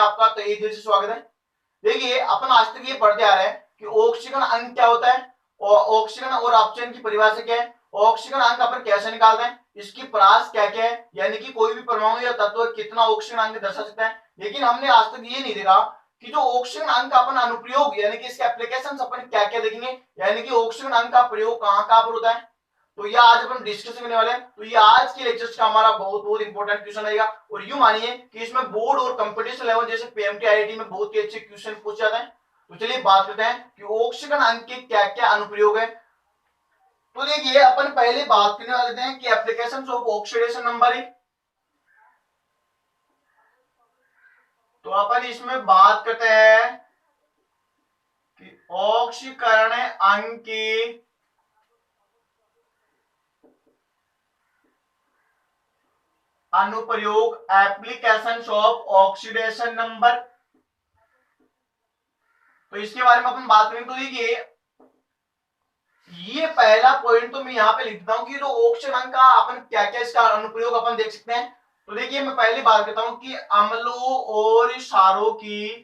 आपका, तो एक दिल से स्वागत है। देखिए अपन आज तक ये पढ़ते आ रहे हैं कि ऑक्सीकरण अंक क्या होता है और ऑक्सीकरण और अपचयन की परिभाषा क्या है, ऑक्सीकरण अंक अपन कैसे निकालते हैं, इसकी परास क्या क्या है, यानी कि कोई भी परमाणु या तत्व कितना ऑक्सीकरण अंक दर्शा सकता है। लेकिन हमने आज तक ये नहीं देखा कि जो ऑक्सीकरण अंक का अपन अनुप्रयोग यानी कि इसके एप्लीकेशंस अपन क्या क्या देखेंगे, यानी कि ऑक्सीकरण अंक का प्रयोग कहाँ कहाँ पर होता है। तो ये आज अपन डिस्कस करने वाले हैं। तो ये आज के लेक्चर्स का हमारा बहुत बहुत इंपॉर्टेंट क्वेश्चन रहेगा और यूं मानिए कि इसमें बोर्ड और कंपटीशन लेवल जैसे पीएमटी आईआईटी में बहुत ही अच्छे क्वेश्चन पूछ जाते हैं। तो चलिए बात करते हैं कि ऑक्सीकरण अंक के क्या क्या अनुप्रयोग है। तो देखिए अपन पहले बात करने वाले हैं कि एप्लीकेशंस ऑफ ऑक्सीडेशन नंबरिंग। तो अपन इसमें बात करते हैं कि ऑक्सीकरण अंक की अनुप्रयोग, एप्लीकेशंस ऑफ ऑक्सीडेशन नंबर। तो इसके बारे में अपन बात करें तो देखिए ये पहला पॉइंट तो मैं यहां पे लिखता हूं कि जो ऑक्सीकरण अंक का अपन क्या क्या इसका अनुप्रयोग अपन देख सकते हैं। तो देखिए मैं पहली बात करता हूं कि अम्लों और क्षारों की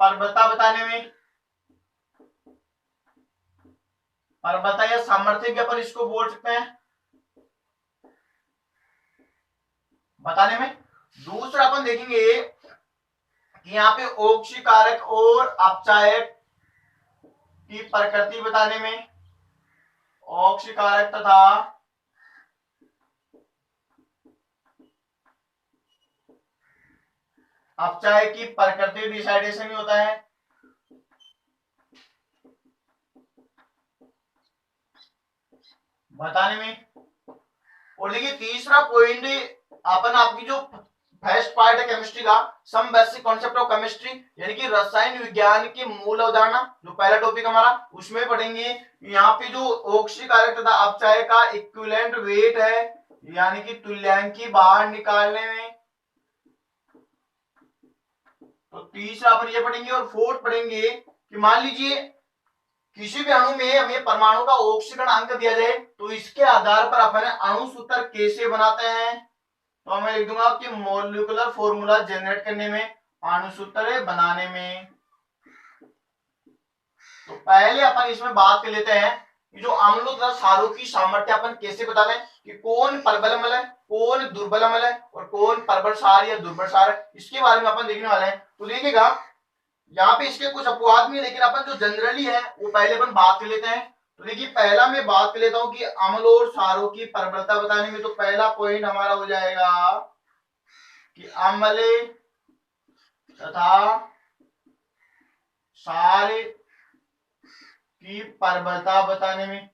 परबता बताने में, परबता या सामर्थ्य भी अपन इसको बोल सकते हैं, बताने में। दूसरा अपन देखेंगे कि यहाँ पे ऑक्सीकारक और अपचायक की प्रकृति बताने में, ऑक्सीकारक तथा अपचायक की प्रकृति डिसाइडेशन में होता है। बताने में। और देखिए तीसरा पॉइंट अपन आपकी जो फर्स्ट पार्ट है केमिस्ट्री का, some basic concept of chemistry यानी कि रसायन विज्ञान की मूल अवधारणा, जो पहला टॉपिक हमारा उसमें पढ़ेंगे। यहाँ पे जो ऑक्सीकारक तथा अपचायक का इक्विवेलेंट वेट है यानी कि तुल्यांकी बाहर निकालने में, तो तीसरा अपन ये पढ़ेंगे। और फोर्थ पढ़ेंगे कि मान लीजिए किसी भी अणु में हमें परमाणु का ऑक्सीकरण अंक दिया जाए तो इसके आधार पर अपन अणु सूत्र कैसे बनाते हैं। तो मैं लिख दूंगा कि मॉलिक्यूलर फॉर्मूला जनरेट करने में, अणु सूत्र बनाने में। तो पहले अपन इसमें बात कर लेते हैं कि जो अम्लों तथा क्षारों की सामर्थ्य अपन कैसे बताते हैं कि कौन प्रबल अम्ल है, कौन दुर्बल अम्ल है और कौन प्रबल क्षार या दुर्बल क्षार है, इसके बारे में अपन देखने वाले हैं। तो देखिएगा यहाँ पे इसके कुछ अपवाद में, लेकिन अपन जो जनरली है वो पहले अपन बात कर लेते हैं। तो देखिए पहला मैं बात कर लेता हूं कि अम्ल और क्षारों की प्रबलता बताने में। तो पहला पॉइंट हमारा हो जाएगा कि अम्ल तथा क्षार की प्रबलता बताने में।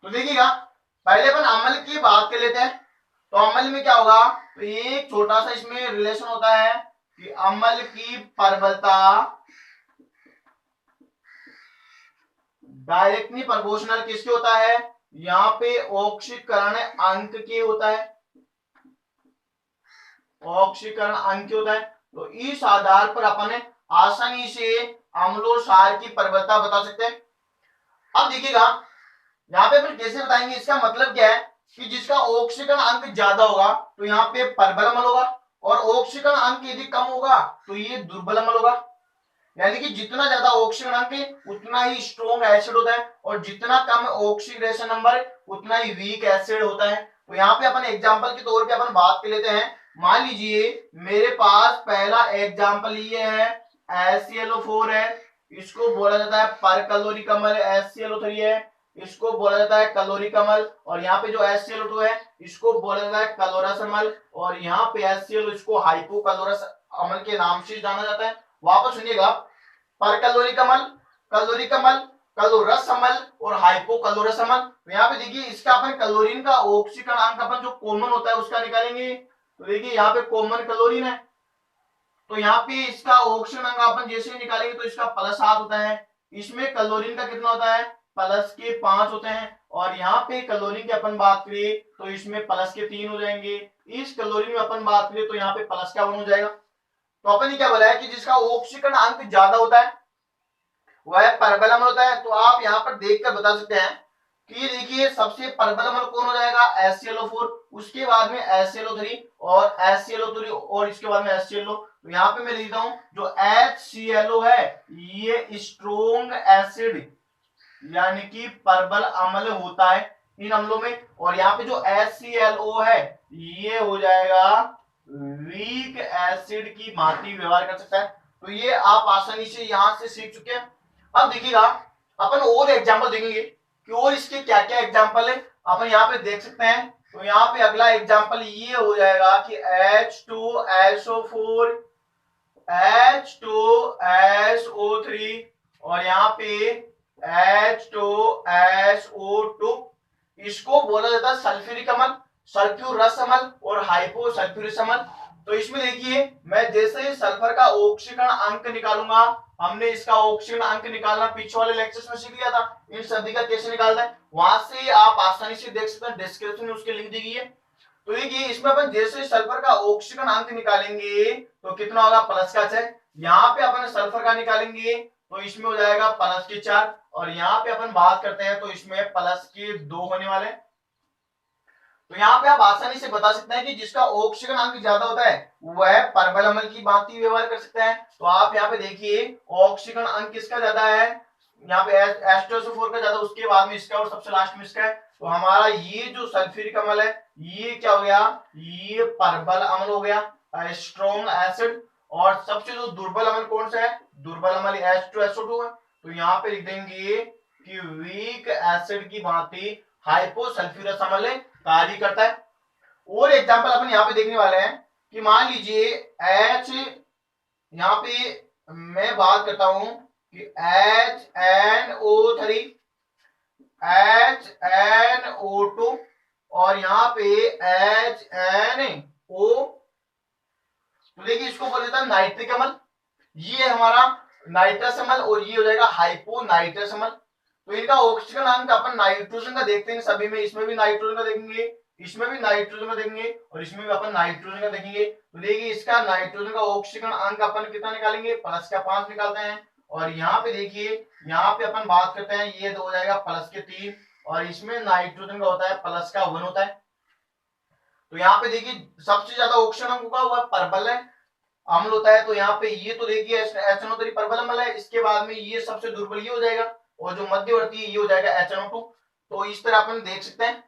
तो देखिएगा पहले अपन अम्ल की बात कर लेते हैं। तो अम्ल में क्या होगा, तो एक छोटा सा इसमें रिलेशन होता है कि अम्ल की प्रबलता डायरेक्टली प्रोपोर्शनल किसके होता है, यहाँ पे ऑक्सीकरण अंक के होता है, ऑक्सीकरण अंक होता है। तो इस आधार पर अपन आसानी से अम्लों क्षार की प्रबलता बता सकते हैं। अब देखिएगा यहाँ पे अपन कैसे बताएंगे, इसका मतलब क्या है कि जिसका ऑक्सीकरण अंक ज्यादा होगा तो यहाँ पे प्रबल अम्ल होगा और ऑक्सीकरण अंक यदि कम होगा तो ये दुर्बल अम्ल होगा। यानी कि जितना ज्यादा ऑक्सीकरण अंक उतना ही स्ट्रॉन्ग एसिड होता है और जितना कम ऑक्सीडेशन नंबर उतना ही वीक एसिड होता है। तो यहाँ पे अपन एग्जांपल के तौर पे अपन बात कर लेते हैं। मान लीजिए मेरे पास पहला एग्जांपल ये है HClO4 है, इसको बोला जाता है पर कैलोरी अम्ल। HClO3 है, इसको बोला जाता है कैलोरिक अम्ल। और यहाँ पे जो HClO2 है इसको बोला जाता है कैलोरस अम्ल। और यहाँ पे HCl इसको हाइपोकैलोरस अम्ल के नाम से जाना जाता है। वापस सुनिएगा, पर कैलोरिक अम्ल, कैलोरिक अम्ल, कैलोरस अम्ल और हाइपोकैलोरस अम्ल। तो यहाँ पे देखिए इसका अपन कैलोरीन का ऑक्सीकरण अंक अपन जो कॉमन होता है उसका निकालेंगे। तो देखिए यहाँ पे कॉमन कैलोरीन है, तो यहाँ पे इसका ऑक्सीकरण अंक अपन जैसे ही निकालेंगे तो इसका +7 होता है। इसमें कैलोरीन का कितना होता है, +5 होते हैं। और यहाँ पे कैलोरीन की अपन बात करें तो इसमें +3 हो जाएंगे। इस कैलोरीन में अपन बात करें तो यहाँ पे +1 हो जाएगा। तो अपन ने क्या बोला है कि जिसका ऑक्सीकरण अंक ज्यादा होता है वह परबल अम्ल होता है। तो आप यहाँ पर देखकर बता सकते हैं कि ये देखिए सबसे परबल अम्ल कौन हो जाएगा, HClO4, उसके बाद में HClO3 और HClO3 और इसके बाद में HClO। तो यहाँ पे मैं लिखता हूं जो HClO है ये स्ट्रोंग एसिड यानी कि परबल अम्ल होता है इन अम्लों में, और यहाँ पे जो HClO है ये हो जाएगा वीक एसिड की भांति व्यवहार कर सकता है। तो ये आप आसानी से यहां से सीख चुके हैं। अब देखिएगा अपन और एग्जांपल देखेंगे कि और इसके क्या क्या एग्जांपल है अपन यहाँ पे देख सकते हैं। तो यहाँ पे अगला एग्जांपल ये हो जाएगा कि H2SO4 H2SO3 और यहाँ पे H2SO2, इसको बोला जाता है सल्फ्यूरिक अम्ल, सल्फ्यूरस अम्ल और हाइपोसल्फ्यूरस अम्ल। तो इसमें देखिए मैं जैसे ही सल्फर का ऑक्सीकरण अंक निकालूंगा, हमने इसका ऑक्सीकरण अंक निकालना पिछले वाले लेक्चर्स में सीख लिया था, इन सभी का कैसे निकालना है वहां से आप आसानी से देख सकते हैं, डिस्क्रिप्शन में उसकी लिंक दी गई है। तो देखिए इसमें अपन जैसे सल्फर का ऑक्सीकरण अंक निकालेंगे तो कितना होगा, प्लस का 6। यहाँ पे अपन सल्फर का निकालेंगे तो इसमें हो जाएगा प्लस के 4, और यहाँ पे अपन बात करते हैं तो इसमें प्लस के 2 होने वाले। तो यहाँ पे आप आसानी से बता सकते हैं कि जिसका ऑक्सीकरण अंक ज्यादा होता है वह परबल अम्ल की भांति व्यवहार कर सकता है। तो आप यहाँ पे देखिए ऑक्सीकरण अंक किसका ज्यादा है, यहाँ पे H2SO4 का ज्यादा, उसके बाद में इसका और सबसे लास्ट में इसका है। तो हमारा ये जो सल्फ्यूरिक अम्ल है ये क्या हो गया, ये परबल अम्ल हो गया, स्ट्रॉन्ग एसिड। और सबसे जो दुर्बल अम्ल कौन सा है, दुर्बल अम्ल H2SO2 है। तो यहाँ पे लिख देंगे कि वीक एसिड की भांति हाइपोसल्फ्यूरस अम्ल कार्य करता है। और एग्जांपल अपन यहाँ पे देखने वाले हैं कि मान लीजिए H, यहाँ पे मैं बात करता हूं कि HNO3 HNO2 और यहाँ पे HNO। तो देखिए इसको बोल देता है नाइट्रिक अम्ल, ये हमारा नाइट्रस अम्ल और ये हो जाएगा हाइपोनाइट्रस अम्ल। तो इनका ऑक्सीजन अंक अपन नाइट्रोजन का देखते हैं सभी में, इसमें भी नाइट्रोजन का देखेंगे, इसमें भी नाइट्रोजन का देखेंगे और इसमें भी अपन नाइट्रोजन का देखेंगे। तो देखिए इसका नाइट्रोजन का ऑक्सीजन अंक अपन कितना निकालेंगे, प्लस का 5 निकालते हैं। और यहाँ पे देखिए यहाँ पे अपन बात करते हैं ये हो जाएगा प्लस के 3, और इसमें नाइट्रोजन का होता है प्लस का 1 होता है। तो यहाँ पे देखिए सबसे ज्यादा ऑक्सीजन अंक होगा वह परबल है अम्ल होता है। तो यहाँ पे ये तो देखिए HNO3 परबल अम्ल है, इसके बाद में ये सबसे दुर्बल ये हो जाएगा, और जो मध्यवर्ती है ये हो जाएगा HNO2। तो इस तरह अपन देख सकते हैं।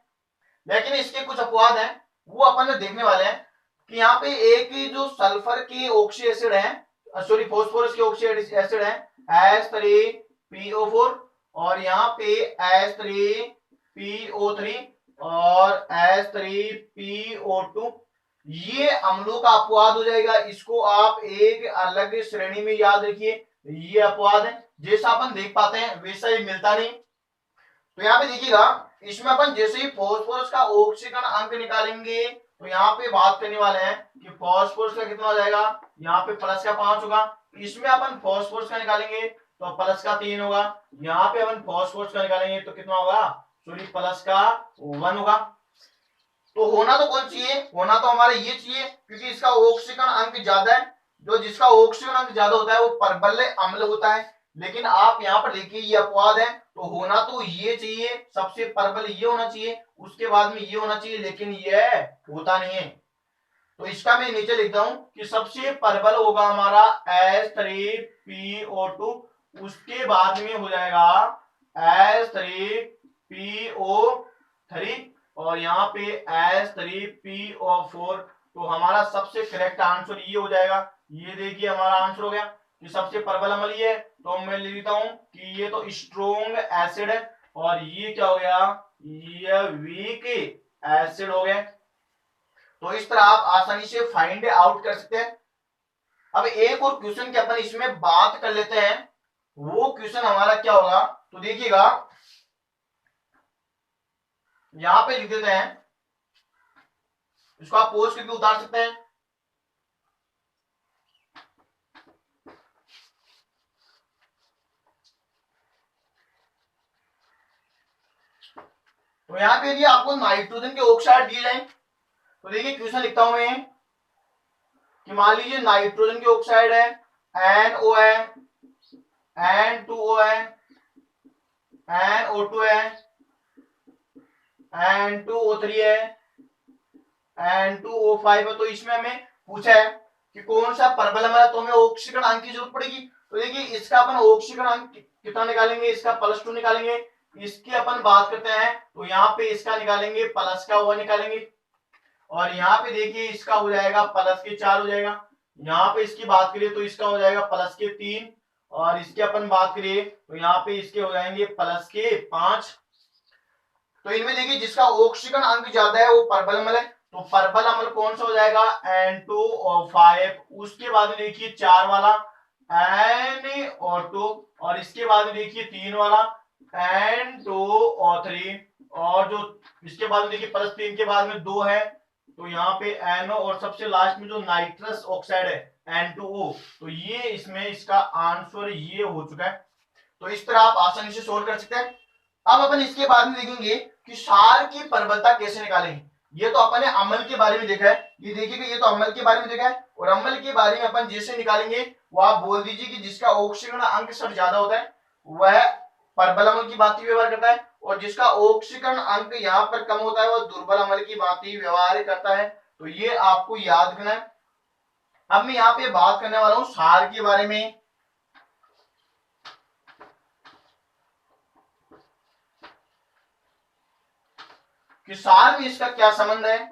लेकिन इसके कुछ अपवाद हैं वो अपन देखने वाले हैं कि यहाँ पे एक जो सल्फर की ऑक्सी एसिड है, सॉरी फोस्फोरस की ऑक्सी एसिड है H3PO4, और यहाँ पे H3PO3 और H3PO2, ये अम्लों का अपवाद हो जाएगा। इसको आप एक अलग श्रेणी में याद रखिए, ये अपवाद है, जैसा अपन देख पाते हैं वैसा ही मिलता नहीं। तो यहाँ पे देखिएगा इसमें अपन जैसे ही फॉस्फोरस का ऑक्सीकरण अंक निकालेंगे तो यहाँ पे बात करने वाले हैं कि फॉस्फोरस का कितना हो जाएगा, यहाँ पे प्लस का 5 होगा। इसमें अपन फॉस्फोरस का निकालेंगे तो प्लस का 3 होगा, यहाँ पे अपन फॉस्फोरस का निकालेंगे तो कितना होगा, सॉरी प्लस का 1 होगा। तो होना तो कौन चाहिए, होना तो हमारा ये चाहिए क्योंकि इसका ऑक्सीकरण अंक ज्यादा है। जो जिसका ऑक्सीकरण अंक ज्यादा होता है वो परबल अम्ल होता है। लेकिन आप यहाँ पर देखिए ये अपवाद है, तो होना तो ये चाहिए, सबसे परबल ये होना चाहिए, उसके बाद में ये होना चाहिए, लेकिन ये होता नहीं है। तो इसका मैं नीचे लिखता हूं कि सबसे परबल होगा हमारा H3PO2, उसके बाद में हो जाएगा H3PO3 और यहाँ पे H3PO4। तो हमारा सबसे करेक्ट आंसर ये हो जाएगा। ये देखिए हमारा आंसर हो गया कि सबसे परबल अम्ल ये है। तो मैं लिखता हूं कि ये तो स्ट्रोंग एसिड है और ये क्या हो गया, ये वीक एसिड हो गया। तो इस तरह आप आसानी से फाइंड आउट कर सकते हैं। अब एक और क्वेश्चन की अपन इसमें बात कर लेते हैं, वो क्वेश्चन हमारा क्या होगा, तो देखिएगा यहां पे लिख देते हैं, इसको आप पोस्ट करके उतार सकते हैं। तो यहां पे यदि आपको नाइट्रोजन के ऑक्साइड दिए जाए तो देखिए क्वेश्चन लिखता हूं मैं कि मान लीजिए नाइट्रोजन के ऑक्साइड है NO है N2O है, NO2 है, N2O3 है, N2O5 है। तो इसमें हमें पूछा है कि कौन सा परबल है, तो हमें ऑक्सीकरण अंक की जरूरत पड़ेगी। तो देखिए इसका अपन ऑक्सीकरण अंक कितना निकालेंगे, इसका +2 निकालेंगे। इसकी अपन बात करते हैं तो यहाँ पे इसका निकालेंगे प्लस का 1 निकालेंगे, और यहाँ पे देखिए इसका हो जाएगा +4 हो जाएगा। यहाँ पे इसकी बात करिए तो इसका हो जाएगा +3, और इसकी अपन बात करिए तो यहाँ पे इसके हो जाएंगे +5। तो इनमें देखिए जिसका ऑक्सीकरण अंक ज्यादा है वो परबल अम्ल है। तो परबल अम्ल कौन सा हो जाएगा, N2O5। उसके बाद में देखिए 4 वाला NO2, और इसके बाद में देखिए 3 वाला N2O3, और जो इसके बाद में देखिए +3 के बाद में 2 है तो यहाँ पे NO, और सबसे लास्ट में जो नाइट्रस ऑक्साइड है N2O। तो ये इसमें इसका आंसर ये हो चुका है। तो इस तरह आप आसानी से सोल्व कर सकते हैं। अब अपन इसके बाद में देखेंगे कि क्षार की परबलता कैसे निकालेंगे। ये तो अपन ने अम्ल के बारे में देखा है, ये देखिएगा ये तो अम्ल के बारे में देखा है, और अम्ल के बारे में अपन जैसे निकालेंगे वो आप बोल दीजिए कि जिसका ऑक्सीकरण अंक सबसे ज्यादा होता है वह परबल अम्ल की भांति व्यवहार करता है, और जिसका ऑक्सीकरण अंक यहाँ पर कम होता है वह दुर्बल अम्ल की भांति व्यवहार करता है। तो ये आपको याद करना है। अब मैं यहाँ पे बात करने वाला हूं क्षार के बारे में। कि क्षार में इसका क्या संबंध है।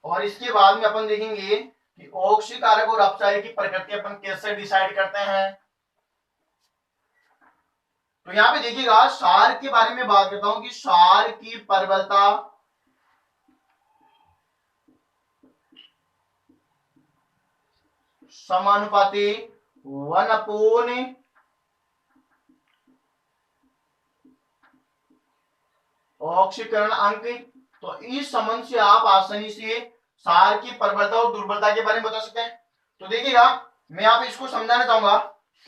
और इसके बाद में अपन देखेंगे कि ऑक्सीकारक और अपचायक की प्रकृति अपन कैसे डिसाइड करते हैं। तो यहाँ पे देखिएगा क्षार के बारे में बात करता हूं कि क्षार की परबलता समानुपाती 1/, ऑक्सीकरण अंक। तो इस संबंध से आप आसानी से क्षार की प्रबलता और दुर्बलता के बारे में बता सकते हैं। तो देखिएगा मैं यहाँ पे इसको समझाना चाहूंगा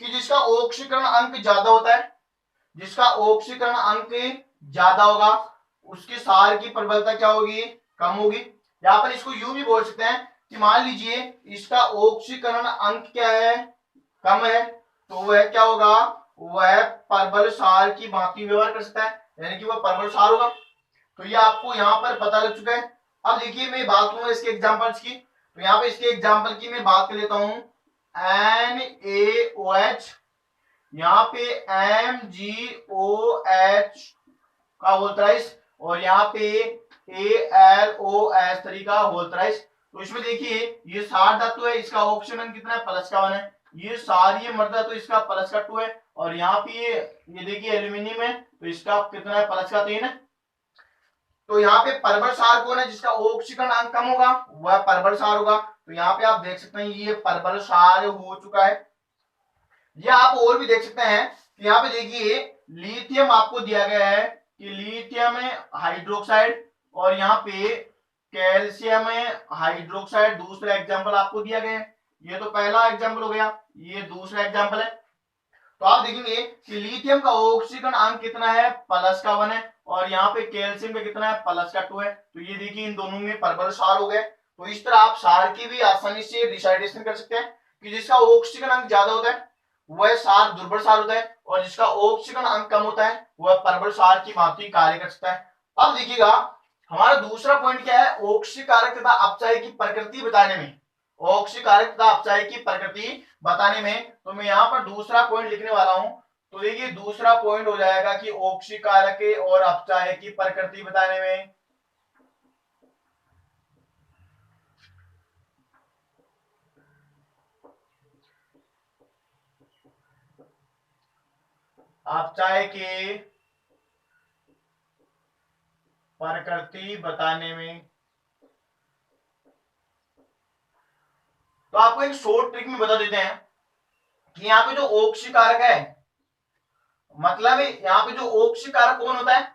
कि जिसका ऑक्सीकरण अंक ज्यादा होता है, जिसका ऑक्सीकरण अंक ज्यादा होगा उसके क्षार की प्रबलता क्या होगी, कम होगी। या पर इसको यूं भी बोल सकते हैं कि मान लीजिए इसका ऑक्सीकरण अंक क्या है, कम है, तो वह क्या होगा, वह परबल क्षार की भांति व्यवहार कर सकता है, यानी कि वह परबल क्षार होगा। तो ये आपको यहाँ पर पता लग चुका है। अब देखिए मैं बात करूंगा इसके एग्जांपल्स की। तो यहाँ पे इसके एग्जांपल की मैं बात कर लेता हूं, NaOH, यहाँ पे MgOH का होल थ्राइस, और यहाँ पे AlOH3 का होल थ्राइस। तो इसमें देखिए ये क्षार धातु है, इसका ऑक्सीजन कितना है, +1 है। ये क्षार ये मृदा तो इसका +2 है, और यहाँ पे ये देखिए एल्यूमिनियम है तो इसका कितना है, +3 है। तो यहाँ पे परबल क्षार कौन है, जिसका ऑक्सीकरण अंक कम होगा वह परबल क्षार होगा। तो यहाँ पे आप देख सकते हैं ये परबल क्षार हो चुका है। या आप और भी देख सकते हैं कि यहाँ पे देखिए लिथियम आपको दिया गया है कि लिथियम हाइड्रोक्साइड, और यहाँ पे कैल्शियम हाइड्रोक्साइड दूसरा एग्जांपल आपको दिया गया है। ये तो पहला एग्जांपल हो गया, ये दूसरा एग्जांपल है। तो आप देखेंगे कि लिथियम का ऑक्सीकरण अंक कितना है, +1 है, और यहाँ पे कैल्शियम का कितना है, +2 है। तो ये देखिए इन दोनों में परबल क्षार हो गए। तो इस तरह आप क्षार की भी आसानी से डिसाइडेशन कर सकते हैं कि जिसका ऑक्सीकरण अंक ज्यादा होता है वह क्षार दुर्बल क्षार होता है, और जिसका ऑक्सीकरण अंक कम होता है वह परबल क्षार की भांति कार्य कर सकता है। अब देखिएगा हमारा दूसरा पॉइंट क्या है, ऑक्सीकारक तथा अपचायक की प्रकृति बताने में। ऑक्सीकारक तथा अपचायक की प्रकृति बताने में तो मैं यहाँ पर दूसरा पॉइंट लिखने वाला हूं। तो देखिए दूसरा पॉइंट हो जाएगा कि ऑक्सीकारक और अपचायक की प्रकृति बताने में अपचायक की प्रकृति बताने में। तो आपको एक शॉर्ट ट्रिक में बता देते हैं कि यहाँ पे जो ऑक्सीकारक है, मतलब यहाँ पे जो ऑक्सीकारक कौन होता है,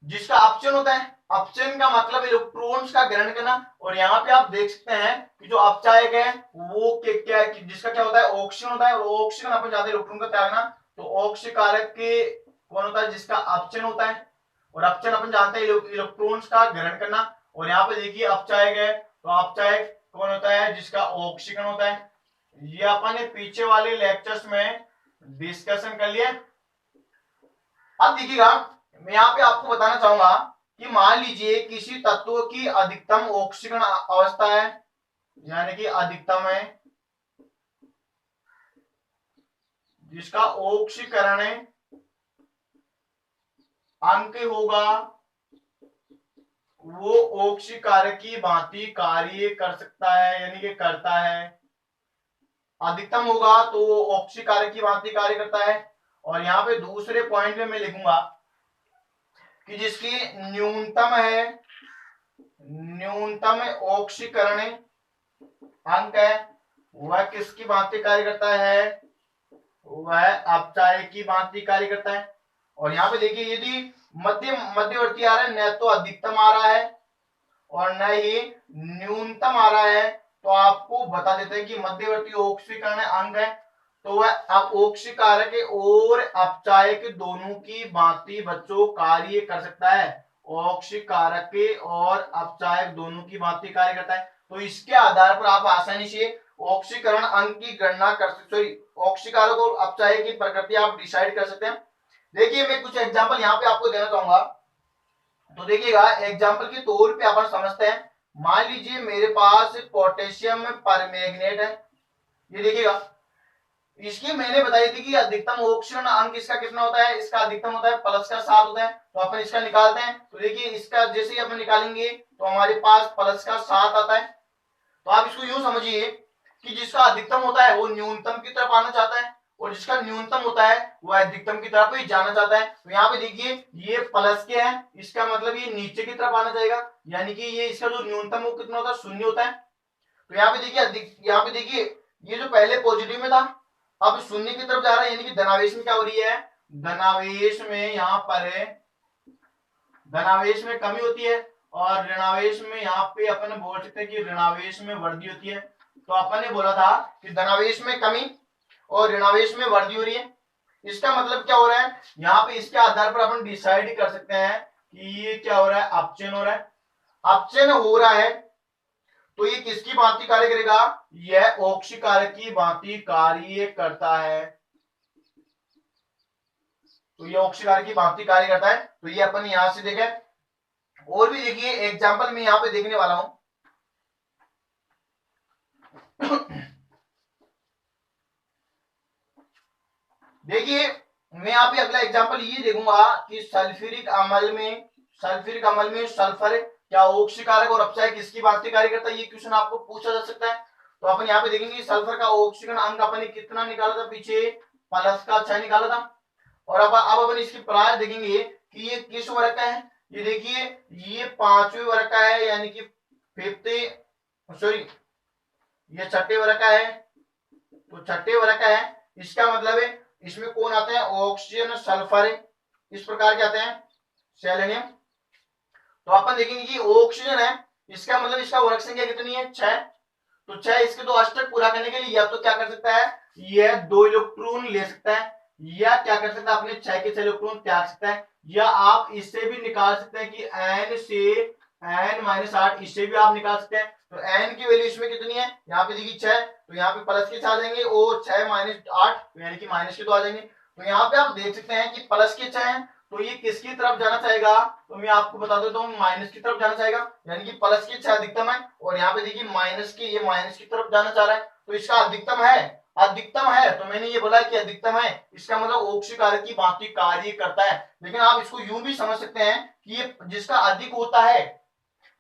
जिसका अपचयन होता है। अपचयन का मतलब इलेक्ट्रॉन्स का ग्रहण करना, और यहाँ पे आप देख सकते हैं कि जो अपचायक है वो क्या जिसका क्या होता है, ऑक्सीजन होता है, और ऑक्सीजन अपन ज्यादा इलेक्ट्रॉन का त्यागना। तो ऑक्सीकारक के कौन होता है, जिसका अपचयन होता है, और अपचयन अपन जानते हैं इलेक्ट्रॉन्स का ग्रहण करना। और यहाँ पे देखिए अपचायक है, तो अपचायक कौन होता है, जिसका ऑक्सीकरण होता है। ये अपन ने पीछे वाले लेक्चर्स में डिस्कशन कर लिया। अब देखिएगा, मैं यहाँ पे आपको बताना चाहूंगा कि मान लीजिए किसी तत्व की अधिकतम ऑक्सीकरण अवस्था है, यानी कि अधिकतम है, जिसका ऑक्सीकरण अंक होगा वो ऑक्सीकारक की भांति कार्य कर सकता है, यानी कि करता है। अधिकतम होगा तो वो ऑक्सीकारक की भांति कार्य करता है। और यहाँ पे दूसरे पॉइंट में मैं लिखूंगा कि जिसकी न्यूनतम है, न्यूनतम ऑक्सीकरण अंक है, वह किसकी भांति कार्य करता है, वह अपचायक की भांति कार्य करता है। और यहाँ पे देखिए यदि मध्यवर्ती आ रहा है, न तो अधिकतम आ रहा है और न ही न्यूनतम आ रहा है, तो आपको बता देते हैं कि मध्यवर्ती ऑक्सीकरण अंग है, तो वह ऑक्सीकारक और अपचायक दोनों की भांति बच्चों कार्य कर सकता है। ऑक्सीकारक और अपचायक दोनों की भांति कार्य करता है। तो इसके आधार पर आप आसानी से ऑक्सीकरण अंग की गणना कर सकते, सॉरी ऑक्सीकारक और अपचायक की प्रकृति आप डिसाइड कर सकते हैं। देखिए मैं कुछ एग्जांपल यहाँ पे आपको देना चाहूंगा। तो देखिएगा एग्जांपल के तौर पे अपन समझते हैं। मान लीजिए मेरे पास पोटेशियम परमैंगनेट है, ये देखिएगा, इसकी मैंने बताई थी कि अधिकतम ऑक्सीकरण अंक इसका कितना होता है, इसका अधिकतम होता है +7 होता है। तो अपन इसका निकालते हैं, तो देखिए इसका जैसे ही अपन निकालेंगे तो हमारे पास +7 आता है। तो आप इसको यूं समझिए कि जिसका अधिकतम होता है वो न्यूनतम की तरफ आना चाहता है, और जिसका न्यूनतम होता है वह अधिकतम की तरफ ही जाना चाहता है। तो यहाँ पे देखिए ये प्लस के है, इसका मतलब ये नीचे की तरफ आना चाहेगा, यानी कि ये इसका जो न्यूनतम वो कितना होता है, 0 होता है। तो यहाँ पे देखिए, यहाँ पे देखिए ये जो पहले पॉजिटिव में था अब 0 की तरफ जा रहा है, यानी कि धनावेश में क्या हो रही है, धनावेश में यहाँ पर है, धनावेश में कमी होती है, और ऋणावेश में यहाँ पे अपन बोल सकते हैं कि ऋणावेश में वृद्धि होती है। तो अपन ने बोला था कि धनावेश में कमी और ऋणावेश में वृद्धि हो रही है। इसका मतलब क्या हो रहा है, यहाँ पे इसके आधार पर अपन डिसाइड कर सकते हैं कि ये क्या हो रहा है, अपचयन हो रहा है। अपचयन हो रहा है तो ये किसकी भांति कार्य करेगा, यह ऑक्सीकारक की भांति कार्य करता है। तो ये ऑक्सीकारक की भांति कार्य करता है। तो ये अपन यहां से देखें, और भी देखिए एग्जांपल में यहां पे देखने वाला हूं। देखिए मैं यहाँ पे अगला एग्जांपल ये देखूंगा कि सल्फ्यूरिक अम्ल में, सल्फ्यूरिक अम्ल में सल्फर क्या ऑक्सीकारक और अपचायक किसकी भांति कार्य करता है, ये क्वेश्चन आपको पूछा जा सकता है। तो अपन यहाँ पे देखेंगे सल्फर का ऑक्सीकरण अंक अपन ने कितना निकाला था, पीछे +6 निकाला था। और अब अपन इसकी प्राय देखेंगे कि ये किस वर्ग का है। ये देखिए ये 5वें वर्ग का है, यानी कि 5th, सॉरी ये 6ठे वर्ग का है, तो 6ठे वर्ग का है। इसका मतलब है इसमें कौन आता है, ऑक्सीजन सल्फर इस प्रकार के आते हैं, सेलेनियम। तो अपन देखेंगे कि ऑक्सीजन है, इसका मतलब इसका वर्ग संख्या कितनी है, 6। तो 6 इसके तो अष्टक पूरा करने के लिए या तो क्या कर सकता है, यह 2 इलेक्ट्रॉन ले सकता है, या क्या कर सकता है अपने 6 के 6 इलेक्ट्रॉन त्याग सकता है, या आप इससे भी निकाल सकते हैं कि n से n-8 इससे भी आप निकाल सकते हैं। तो n की वैल्यू इसमें कितनी है, यहाँ पे देखिए 6, तो यहाँ पे प्लस के 6 आ जाएंगे, और 6 - 8 यानी कि माइनस के 2 आ जाएंगे। तो यहाँ पे आप देख सकते हैं कि प्लस के 6 है, तो ये किसकी तरफ जाना चाहेगा, तो मैं आपको बता देता हूँ माइनस की तरफ जाना चाहेगा, यानी कि प्लस के 6 अधिकतम है, और यहाँ पे देखिए माइनस के, ये माइनस की तरफ जाना चाह रहा है, तो इसका अधिकतम है, अधिकतम है। तो मैंने ये बोला कि अधिकतम है, इसका मतलब ऑक्सीकारक की भांति कार्य करता है। लेकिन आप इसको यूं भी समझ सकते हैं कि ये जिसका अधिक होता है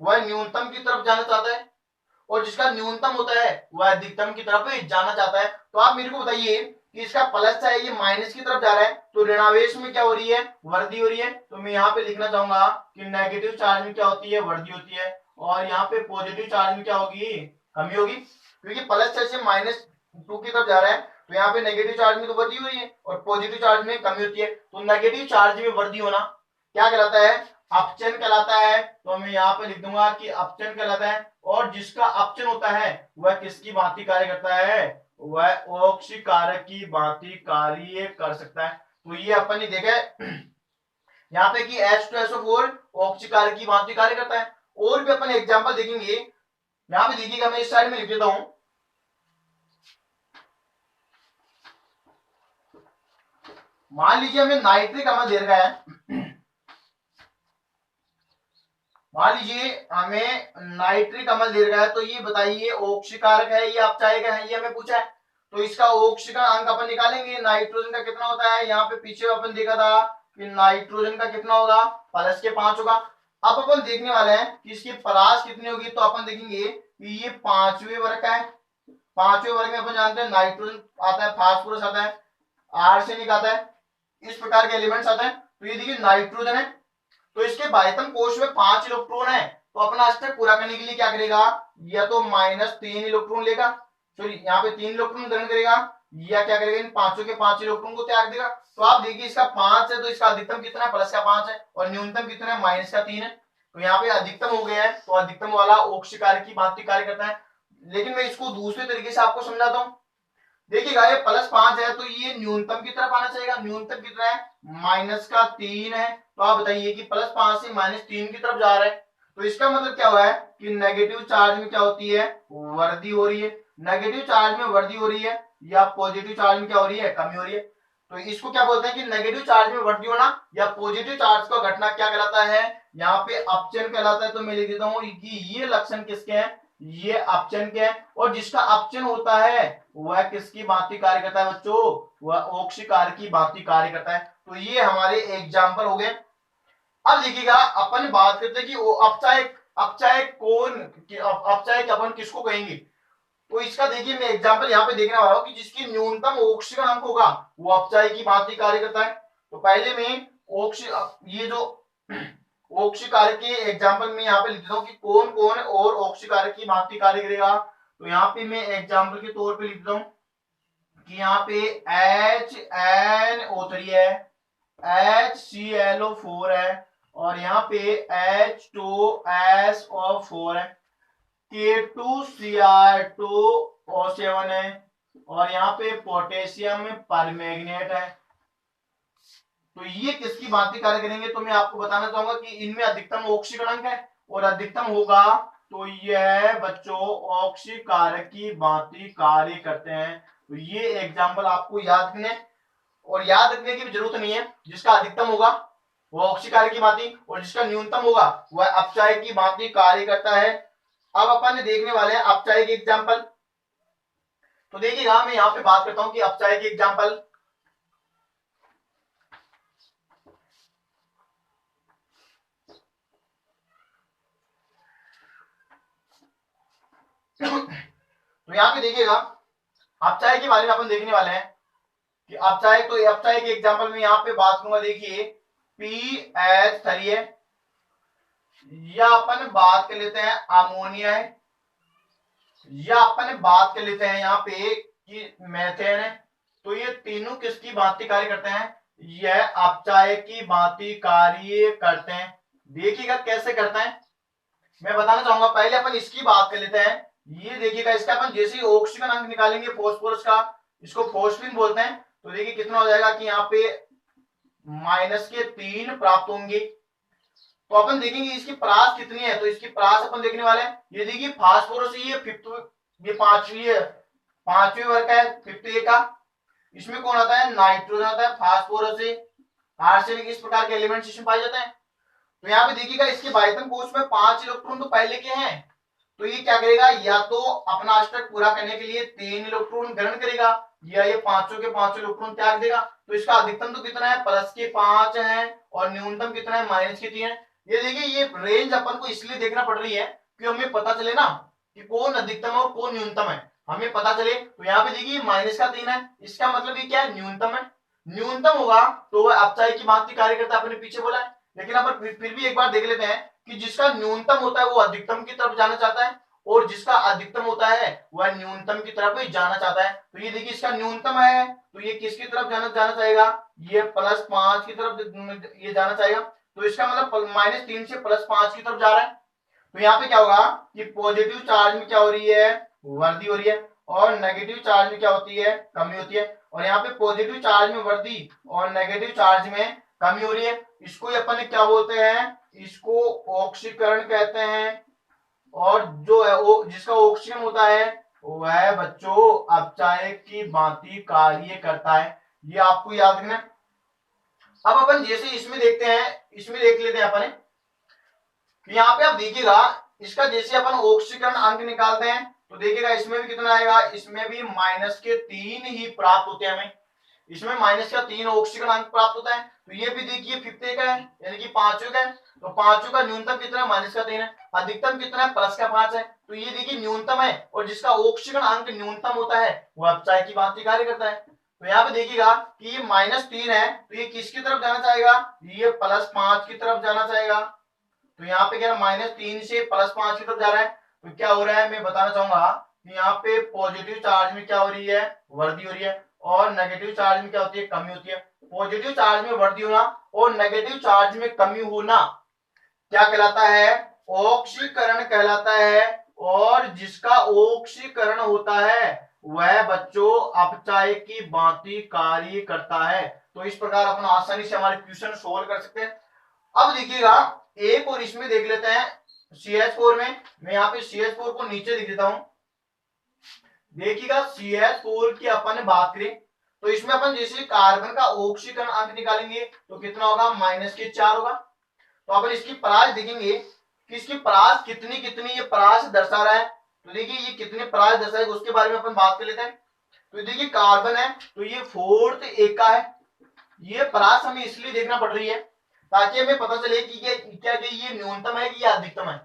वह न्यूनतम की तरफ जाना चाहता है, और जिसका न्यूनतम होता है वह अधिकतम की तरफ जाना चाहता है। तो आप मेरे को बताइए कि इसका प्लस है, ये माइनस की तरफ जा रहा है, तो ऋणावेश में क्या हो रही है, वृद्धि हो रही है। तो मैं यहाँ पे लिखना चाहूंगा कि नेगेटिव चार्ज में क्या होती है, वृद्धि होती है, और यहाँ पे पॉजिटिव चार्ज में क्या होगी, कमी होगी। क्योंकि प्लस से -2 की तरफ जा रहा है, तो यहाँ पे नेगेटिव चार्ज में तो वृद्धि हुई है और पॉजिटिव चार्ज में कमी होती है। तो नेगेटिव चार्ज में वृद्धि होना क्या कहलाता है, अपचयन कहलाता है। तो मैं यहाँ पे लिख दूंगा कि अपचयन कहलाता है, और जिसका अपचयन होता है वह किसकी भांति कार्य करता है, वह ऑक्सीकारक की भांति कार्य कर सकता है। तो ये अपन ने देखा यहाँ पे कि H2SO4 ऑक्सीकारक की भांति कार्य करता है, और भी अपन एग्जांपल देखेंगे। यहाँ पे देखिएगा, मैं इस साइड में लिख देता हूं। मान लीजिए हमें नाइट्रिक अम्ल दे रखा है, मान लीजिए हमें नाइट्रिक अम्ल दे रखा है, तो ये बताइए ऑक्सीकारक है या अपचायक है, ये हमें पूछा है। तो इसका ऑक्सीकरण अंक अपन निकालेंगे, नाइट्रोजन का कितना होता है, यहाँ पे पीछे अपन देखा था कि नाइट्रोजन का कितना होगा, +5 होगा। अब अपन देखने वाले हैं कि इसकी परास कितनी होगी, तो अपन देखेंगे कि ये 5वें वर्ग का है। 5वें वर्ग में अपन जानते हैं नाइट्रोजन आता है, फास्फोरस आता है, आर्सेनिक आता है, इस प्रकार के एलिमेंट्स आते हैं। तो ये देखिए नाइट्रोजन है, तो इसके बाह्यतम कोश में 5 इलेक्ट्रॉन है, तो अपना स्टेप पूरा करने के लिए क्या करेगा, या तो -3 इलेक्ट्रॉन लेगा, सॉरी यहाँ पे 3 इलेक्ट्रॉन ग्रहण करेगा, या क्या करेगा इन पांचों के 5 इलेक्ट्रॉन को त्याग देगा। तो आप देखिए इसका 5 है, तो इसका अधिकतम कितना है, +5 है, और न्यूनतम कितना है, -3 है। तो यहाँ पे अधिकतम हो गया है, तो अधिकतम वाला ऑक्सीकारक की भांति कार्य करता है। लेकिन मैं इसको दूसरे तरीके से आपको समझाता हूँ। देखिएगा ये +5 है, तो ये न्यूनतम की तरफ आना चाहिए। न्यूनतम कितना है, -3 है। तो आप बताइए कि +5 से -3 की तरफ जा रहा है, तो इसका मतलब क्या हुआ है कि नेगेटिव चार्ज में क्या होती है, वृद्धि हो रही है। नेगेटिव चार्ज में वृद्धि हो रही है, या पॉजिटिव चार्ज में क्या हो रही है, कमी हो रही है। तो इसको क्या बोलते हैं कि नेगेटिव चार्ज में वृद्धि होना या पॉजिटिव चार्ज का घटना क्या कहलाता है, यहाँ पे अपचयन कहलाता है। तो मैं लिख देता हूँ कि ये लक्षण किसके हैं, ये अपचयन के हैं, और जिसका अपचयन होता है वह किसकी भांति कार्य करता है बच्चों, वह ऑक्सीकारक की भांति कार्य करता है। तो ये हमारे एग्जाम्पल हो गए। अब देखिएगा अपन बात करते हैं कि अपचायक, अपचायक कौन, अपचायक अपन किसको कहेंगे। तो इसका देखिए मैं एग्जांपल यहाँ पे देखने वाला हूँ कि जिसकी न्यूनतम ऑक्सीकरण अंक होगा वो अपचायक की भांति कार्य करता है। तो पहले में ये जो ऑक्सीकारक के एग्जांपल में यहाँ पे लिख देता हूँ कि कौन कौन और ऑक्सीकारक की भांति कार्य करेगा। तो यहाँ पे मैं एग्जांपल के तौर पे लिख देता हूँ कि यहाँ पे HNO3 है, HClO4 है, और यहाँ पे H2SO4 है, K2Cr2O7 है, और यहाँ पे पोटेशियम परमैंगनेट है। तो ये किसकी भांति कार्य करेंगे, तो मैं आपको बताना चाहूंगा कि इनमें अधिकतम ऑक्सीकरण अंक है, और अधिकतम होगा तो यह बच्चों ऑक्सीकारक की भांति कार्य करते हैं। तो ये एग्जांपल आपको याद रखने, और याद रखने की भी जरूरत नहीं है। जिसका अधिकतम होगा वह ऑक्सीकारक की भांति, और जिसका न्यूनतम होगा वह अपचायक की भांति कार्य करता है। अब अपन देखने वाले हैं अपचायक एग्जांपल। तो देखिएगा मैं यहाँ पे बात करता हूं कि अपचायक एग्जांपल। तो यहाँ पे देखिएगा अपचायक के बारे में अपन देखने वाले हैं कि अपचायक, तो अपचायक के एग्जांपल में यहाँ पे बात करूंगा। देखिए PH3 है, या अपन बात कर लेते हैं अमोनिया है, या अपन बात कर लेते हैं यहाँ पे कि मेथेन है। तो ये तीनों किसकी भांति कार्य करते हैं, यह अपचायक की भांति कार्य करते हैं। देखिएगा कैसे करते हैं, मैं बताना चाहूंगा। पहले अपन इसकी बात कर लेते हैं। ये देखिएगा इसका अपन जैसे ही ऑक्सीजन अंक निकालेंगे फॉस्फोरस का, इसको फॉस्फिन बोलते हैं। तो देखिए कितना हो जाएगा कि यहाँ पे -3 प्राप्त होंगे। तो अपन देखेंगे इसकी परास कितनी है, तो इसकी परास अपन देखने वाले हैं। ये देखिए फास्फोरस, ये पांचवी वर्ग का है, 5th का। इसमें कौन आता है, नाइट्रोजन आता है, फास्फोरस है, आर्सेनिक, इस प्रकार के एलिमेंट्स इसमें पाए जाते हैं। तो यहाँ पे देखिएगा इसके बाह्यतम कोश में 5 इलेक्ट्रॉन तो पहले के हैं, तो ये क्या करेगा, या तो अपना अष्टक पूरा करने के लिए 3 इलेक्ट्रॉन ग्रहण करेगा, या ये पांचों के 5 इलेक्ट्रॉन त्याग देगा। तो इसका अधिकतम तो कितना है, +5 है, और न्यूनतम कितना है, -3 है। ये देखिए ये रेंज अपन को इसलिए देखना पड़ रही है कि हमें पता चले ना कि कौन अधिकतम है और कौन न्यूनतम है, हमें पता चले। तो यहाँ पे देखिए -3 है, इसका मतलब ये क्या है, न्यूनतम है। न्यूनतम होगा तो वह अपचायक की भांति कार्य करता है, अपने पीछे बोला है। लेकिन अपन फिर भी एक बार देख लेते हैं कि जिसका न्यूनतम होता है वो अधिकतम की तरफ जाना चाहता है, और जिसका अधिकतम होता है वह न्यूनतम की तरफ ही जाना चाहता है। तो ये देखिए इसका न्यूनतम है, तो ये किसकी तरफ जाना चाहेगा, ये +5 की तरफ ये जाना चाहेगा। तो इसका मतलब -3 से +5 की तरफ जा रहा है। तो यहाँ पे क्या होगा कि पॉजिटिव चार्ज में क्या हो रही है, वृद्धि हो रही है, और नेगेटिव चार्ज में क्या होती है, कमी होती है। और यहाँ पे पॉजिटिव चार्ज में वृद्धि और नेगेटिव चार्ज में कमी हो रही है, इसको ही अपन क्या बोलते हैं, इसको ऑक्सीकरण कहते हैं। और जो है वो जिसका ऑक्सीजन होता है वह बच्चों अपचायक की भांति कार्य करता है, ये आपको याद रखना। अब अपन जैसे इसमें देखते हैं, इसमें देख लेते हैं अपन कि यहाँ पे आप देखिएगा, इसका जैसे अपन ऑक्सीकरण अंक निकालते हैं तो देखिएगा इसमें भी कितना आएगा, इसमें भी -3 ही प्राप्त होते हैं हमें, इसमें -3 ऑक्सीकरण अंक प्राप्त होता है। तो ये भी देखिए फिफ्थ का है, यानी कि पांचों का है, तो पांचों का न्यूनतम कितना -3 है, अधिकतम कितना है +5 है। तो ये देखिए न्यूनतम है, और जिसका ऑक्सीकरण अंक न्यूनतम होता है वो अपचाय की भांति कार्य करता है। तो यहाँ पे देखिएगा कि ये -3 है, तो ये किसकी तरफ जाना चाहेगा, ये +5 की तरफ जाना चाहेगा। तो यहाँ पे क्या -3 से +5 की तरफ जा रहा है, तो क्या हो रहा है मैं बताना चाहूंगा कि यहाँ पे पॉजिटिव चार्ज में क्या हो रही है, वृद्धि हो रही है, और नेगेटिव चार्ज में क्या होती है, कमी होती है। पॉजिटिव चार्ज में वृद्धि होना और नेगेटिव चार्ज में कमी होना क्या कहलाता है, ऑक्सीकरण कहलाता है। और जिसका ऑक्सीकरण होता है वह बच्चों अपचाय की भांति कार्य करता है। तो इस प्रकार अपन आसानी से हमारे क्वेश्चन सोल्व कर सकते हैं। अब देखिएगा एक और इसमें देख लेते हैं CH4 में, मैं यहाँ पे CH4 को नीचे लिख देता हूं। देखिएगा CH4 की अपन बात करें तो इसमें अपन जैसे कार्बन का ऑक्सीकरण अंक निकालेंगे तो कितना होगा, -4 होगा। तो अपन इसकी परास देखेंगे कि इसकी परास कितनी कितनी ये परास दर्शा रहा है, तो देखिए ये कितने परास दर्शाएगा उसके बारे में अपन बात कर लेते हैं। तो देखिए कार्बन है तो ये 4th एका है, ये परास हमें इसलिए देखना पड़ रही है ताकि हमें पता चले कि क्या ये न्यूनतम है कि ये अधिकतम है,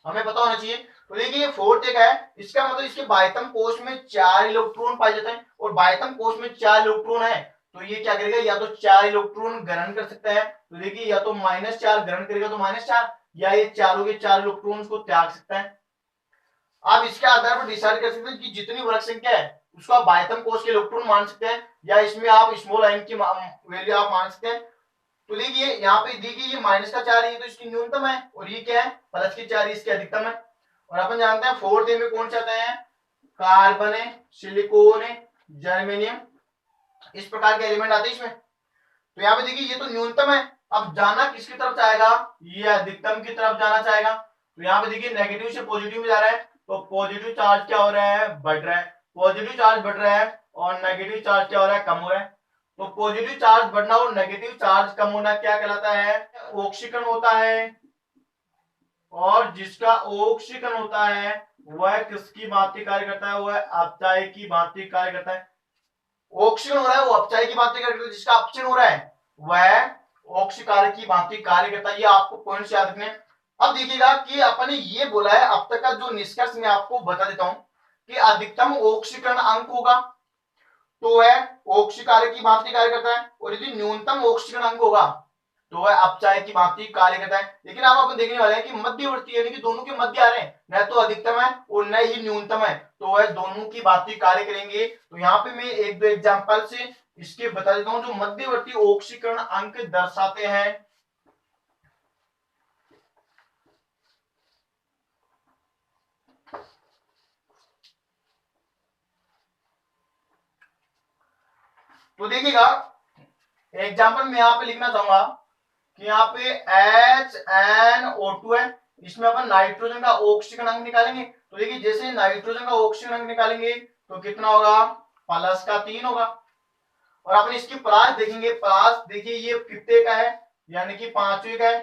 हमें पता होना चाहिए। तो देखिए ये 4th एका है, इसका मतलब इसके बाह्यतम कोश में 4 इलेक्ट्रॉन पाए जाते हैं, और बाह्यतम कोश में 4 इलेक्ट्रॉन है, तो ये क्या करेगा, या तो 4 इलेक्ट्रॉन ग्रहण कर सकता है, तो देखिए या तो -4 ग्रहण करेगा तो -4, या ये चारों के 4 इलेक्ट्रॉन को त्याग सकता है। आप इसके आधार पर डिसाइड कर सकते हैं कि जितनी वर्ग संख्या है उसको आप बाह्यतम कोश के इलेक्ट्रॉन मान सकते हैं, या इसमें आप स्मॉल n की वैल्यू आप मान सकते हैं। तो देखिए यहाँ पे देखिए ये -4 है तो इसकी न्यूनतम है, और ये क्या है +4 इसकी अधिकतम है। और अपन जानते हैं 4th ए में कौन सा आता है, कार्बन है, सिलिकॉन है, जर्मेनियम, इस प्रकार के एलिमेंट आते हैं इसमें। तो यहाँ पे देखिए ये तो न्यूनतम है, अब जाना किसकी तरफ चाहेगा, ये अधिकतम की तरफ जाना चाहेगा। तो यहाँ पे देखिए नेगेटिव से पॉजिटिव में जा रहा है, तो पॉजिटिव चार्ज क्या हो रहा है, बढ़ रहा है, पॉजिटिव चार्ज बढ़ रहा है, और नेगेटिव चार्ज क्या हो रहा है, कम हो रहा है। तो पॉजिटिव चार्ज बढ़ना और नेगेटिव चार्ज कम होना क्या कहलाता है, ऑक्सीकरण होता है। और जिसका ऑक्सीकरण होता है वह किसकी भांति कार्य करता है, वह अपचाय की भांति कार्य करता है। ऑक्सीकरण हो रहा है वो अपचाय की भांति कार्य करता है, जिसका अपचयन हो रहा है वह ऑक्सीकार की भांति कार्य करता है। ये आपको पॉइंट याद रखने। अब देखिएगा कि अपन ने ये बोला है, अब तक का जो निष्कर्ष मैं आपको बता देता हूं कि अधिकतम ऑक्सीकरण अंक होगा तो वह ऑक्सीकार की भांति कार्य करता है, और यदि न्यूनतम ऑक्सीकरण अंक होगा तो वह अपचाय की भांति कार्य करता है। लेकिन अब अपन देखने वाले हैं कि मध्यवर्ती यानी कि दोनों के मध्य आ रहे हैं, न तो अधिकतम है और न ही न्यूनतम है, तो वह दोनों की भांति कार्य करेंगे। तो यहाँ पे मैं एक दो एग्जांपल से इसके बता देता हूं जो मध्यवर्ती ऑक्सीकरण अंक दर्शाते हैं। तो देखिएगा एग्जांपल में यहाँ पे लिखना चाहूंगा कि यहाँ पे HNO2 है, इसमें अपन नाइट्रोजन का ऑक्सीकरण अंक निकालेंगे। तो देखिए जैसे नाइट्रोजन का ऑक्सीकरण अंक निकालेंगे तो कितना होगा, +3 होगा। और अपन इसकी परास देखेंगे, परास देखिए ये 5th का है यानी कि 5वीं का है,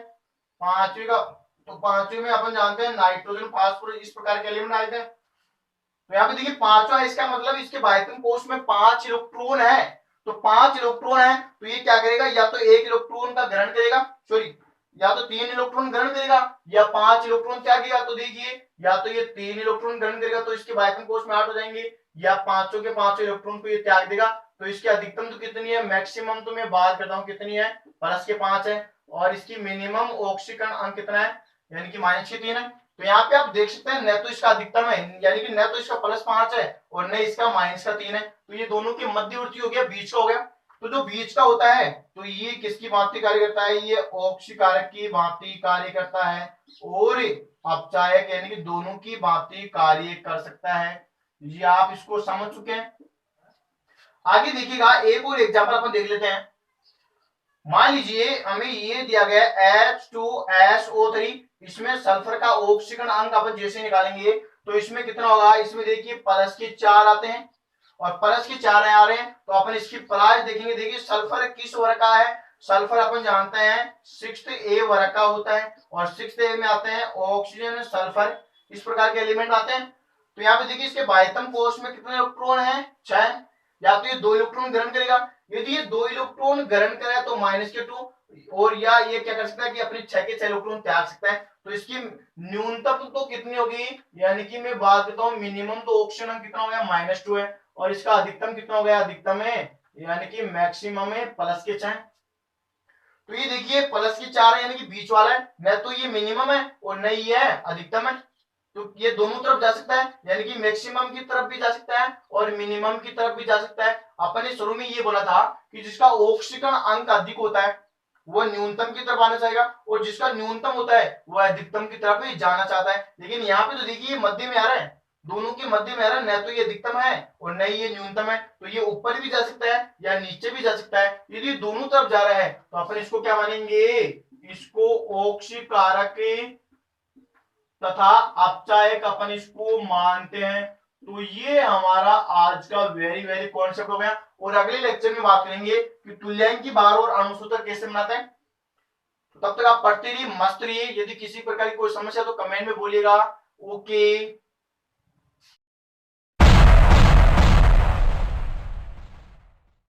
5वीं का, तो 5वीं में अपन जानते हैं नाइट्रोजन फास्फोरस इस प्रकार के एलिमेंट आते हैं। तो यहाँ पे देखिए 5वां, इसका मतलब इसके बाह्यतम कोश में 5 इलेक्ट्रॉन है, तो 5 इलेक्ट्रॉन है तो ये क्या करेगा, या तो 1 इलेक्ट्रॉन का ग्रहण करेगा, सॉरी या तो 3 इलेक्ट्रॉन ग्रहण करेगा या 5 इलेक्ट्रॉन त्यागेगा। तो देखिए या तो ये 3 इलेक्ट्रॉन ग्रहण करेगा तो इसके बाह्यतम कोश में 8 हो जाएंगे, या पांचों के पांचों इलेक्ट्रॉन को ये त्याग देगा। तो इसकी अधिकतम तो कितनी है, मैक्सिमम तो मैं बात करता हूँ कितनी है, +5 है, और इसकी मिनिमम ऑक्सीकरण अंक कितना है, यानी कि -3 है। तो यहाँ पे आप देख सकते हैं न तो इसका अधिकतम है यानी कि न तो इसका +5 है और न इसका -3 है, तो ये दोनों के मध्यवर्ती हो गया, बीच का हो गया। तो जो बीच का होता है तो ये किसकी भांति कार्य करता है, ये ऑक्सीकारक की भांति कार्य करता है, और अपचायक यानी कि दोनों की भांति कार्य कर सकता है। ये आप इसको समझ चुके हैं। आगे देखिएगा एक और एग्जांपल अपन देख लेते हैं। मान लीजिए हमें ये दिया गया H2SO3, इसमें सल्फर का ऑक्सीकरण अंक अपन जैसे निकालेंगे तो इसमें कितना होगा, इसमें देखिए प्लस के 4 आते हैं और प्लस के 4 आ रहे हैं, तो अपन इसकी प्राइस देखेंगे। देखिए सल्फर किस वर्ग का है, सल्फर अपन जानते हैं 6A वर्ग का होता है और 6A में आते हैं ऑक्सीजन सल्फर, इस प्रकार के एलिमेंट आते हैं। तो यहाँ पे देखिए इसके बाह्यतम कोश में कितने इलेक्ट्रॉन है, 6। या तो ये 2 इलेक्ट्रॉन ग्रहण करेगा, यदि ये 2 इलेक्ट्रॉन ग्रहण करे तो -2, और या ये क्या कर सकता है कि अपने 6 के 6 इलेक्ट्रॉन त्याग सकता है। तो इसकी न्यूनतम तो कितनी होगी, यानी कि मैं बात करता हूँ मिनिमम तो ऑक्सीजन कितना हो गया -2 है, और इसका अधिकतम कितना हो गया, अधिकतम है यानी कि मैक्सिमम है प्लस के 6। तो ये देखिए प्लस की 4 है यानी कि बीच वाला है, न तो ये मिनिमम है और न ही है अधिकतम है। तो ये दोनों तरफ जा सकता है, यानी कि मैक्सिमम की तरफ भी जा सकता है और मिनिमम की तरफ भी जा सकता है। अपन ने शुरू में ये बोला था कि जिसका ऑक्सीकरण अंक अधिक होता है वो न्यूनतम की तरफ आना चाहेगा, और जिसका न्यूनतम होता है वो अधिकतम की तरफ ही जाना चाहता है। लेकिन यहाँ पे तो देखिए मध्य में आ रहा है, दोनों के मध्य में आ रहा है, न तो ये अधिकतम है और न ही ये न्यूनतम है। तो ये ऊपर भी जा सकता है या नीचे भी जा सकता है। यदि दोनों तरफ जा रहा है तो अपन इसको क्या मानेंगे, इसको ऑक्सीकारक तथा अपचायक अपन इसको मानते हैं। तो ये हमारा आज का वेरी वेरी कॉन्सेप्ट हो गया, और अगले लेक्चर में बात करेंगे कि तुल्यांकी भार और अणुसूत्र कैसे बनाते हैं। तो तब तक आप पढ़ते रहिए, मस्त रहिए। यदि किसी प्रकार की कोई समस्या तो कमेंट में बोलिएगा। ओके।